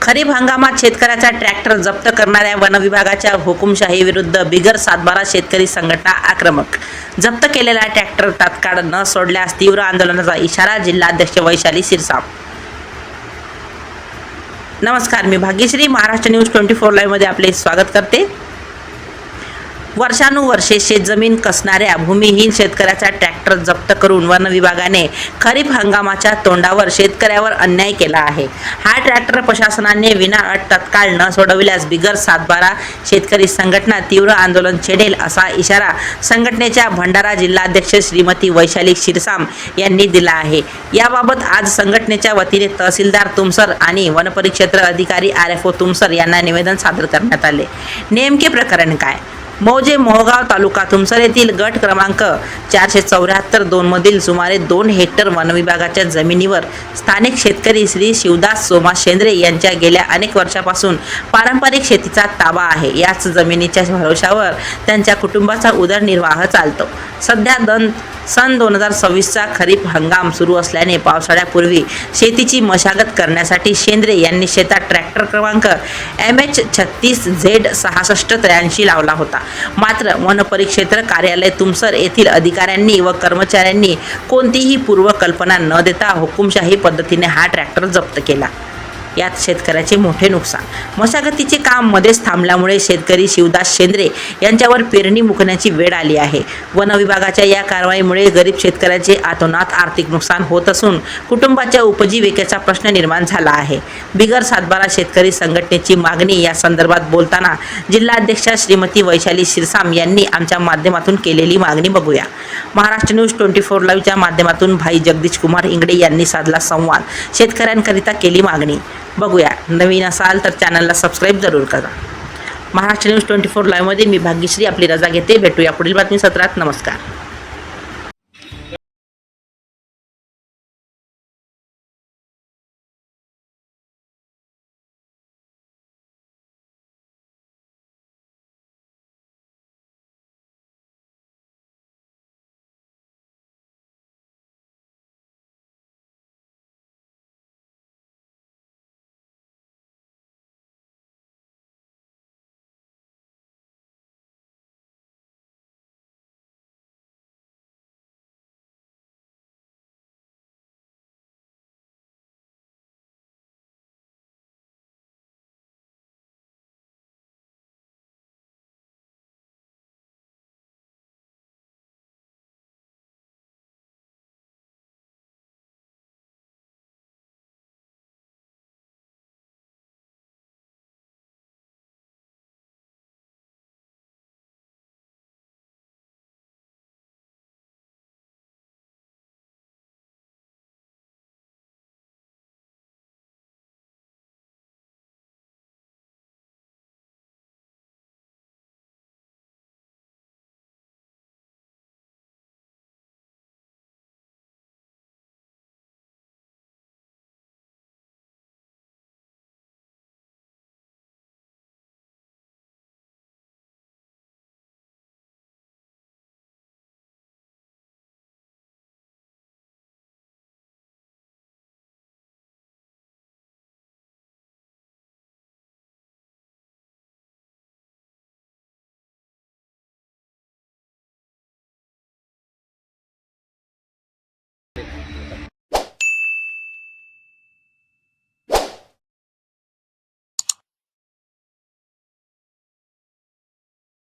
खरीप हंगामात शेतकऱ्याचा ट्रॅक्टर जप्त करणाऱ्या वन विभागाच्या हुकुमशाही विरुद्ध बिगर सातबारा शेतकरी संघटना आक्रमक. जप्त केलेला ट्रॅक्टर तात्काळ न सोडल्यास तीव्र आंदोलनाचा इशारा. जिल्हाध्यक्ष वैशाली शिरसाम. नमस्कार, मी भाग्यश्री. महाराष्ट्र न्यूज 24 लाईव्ह मध्ये आपले स्वागत करते. वर्षानुवर्षे शेतजमीन कसणाऱ्या भूमिहीन शेतकऱ्याचा ट्रॅक्टर जप्त करून वन विभागाने खरीप हंगामाच्या तोंडावर शेतकऱ्यावर अन्याय केला आहे. हा ट्रॅक्टर प्रशासनाने विनाअट तत्काळ न सोडविल्यास बिगर सातबारा शेतकरी संघटना तीव्र आंदोलन छेडेल, असा इशारा संघटनेच्या भंडारा जिल्हाध्यक्ष श्रीमती वैशाली शिरसाम यांनी दिला आहे. याबाबत आज संघटनेच्या वतीने तहसीलदार तुमसर आणि वनपरिक्षेत्र अधिकारी RFO तुमसर यांना निवेदन सादर करण्यात आले. नेमके प्रकरण काय? मौजे मोहगाव तालुका तुमसर येथील गट क्रमांक 474-2 मधील सुमारे 2 हेक्टर वनविभागाच्या जमिनीवर स्थानिक शेतकरी श्री शिवदास सोमा शेंद्रे यांच्या गेल्या अनेक वर्षापासून पारंपरिक शेतीचा ताबा आहे. याच जमिनीच्या भरोशावर त्यांच्या कुटुंबाचा उदरनिर्वाह चालतो. सध्या सन 2026चा खरीप हंगाम सुरू असल्याने पावसाळ्यापूर्वी शेतीची मशागत करण्यासाठी शेंद्रे यांनी शेतात ट्रॅक्टर क्रमांक MH36Z6683 लावला होता. मात्र वनपरिक्षेत्र कार्यालय तुमसर येथील अधिकाऱ्यांनी व कर्मचाऱ्यांनी कोणतीही पूर्वकल्पना न देता हुकुमशाही पद्धतीने हा ट्रॅक्टर जप्त केला. यात शेतकऱ्याचे मोठे नुकसान. मशागतीचे काम मध्येच थांबल्यामुळे शेतकरी शिवदास शेंद्रे यांच्यावर पेरणी मुकण्याची वेळ आली आहे. वन विभागाच्या या कारवाईमुळे गरीब शेतकऱ्याचे अतोनात आर्थिक नुकसान होत असून कुटुंबाच्या उपजीविकेचा प्रश्न निर्माण झाला आहे. बिगर सातबारा शेतकरी संघटनेची मागणी या संदर्भात बोलताना जिल्हाध्यक्षा श्रीमती वैशाली शिरसाम यांनी आमच्या माध्यमातून केलेली मागणी बघूया. महाराष्ट्र न्यूज 24 लाईव्हच्या माध्यमातून भाई जगदीश कुमार इंगडे यांनी साधला संवाद. शेतकऱ्यांकरिता केली मागणी बघूया. नवीन असाल तर चॅनलला सबस्क्राईब जरूर करा. महाराष्ट्र न्यूज 24 लाईव्ह मध्ये मी भाग्यश्री आपली रजा घेते. भेटूया पुढील बातमी सत्रात. नमस्कार.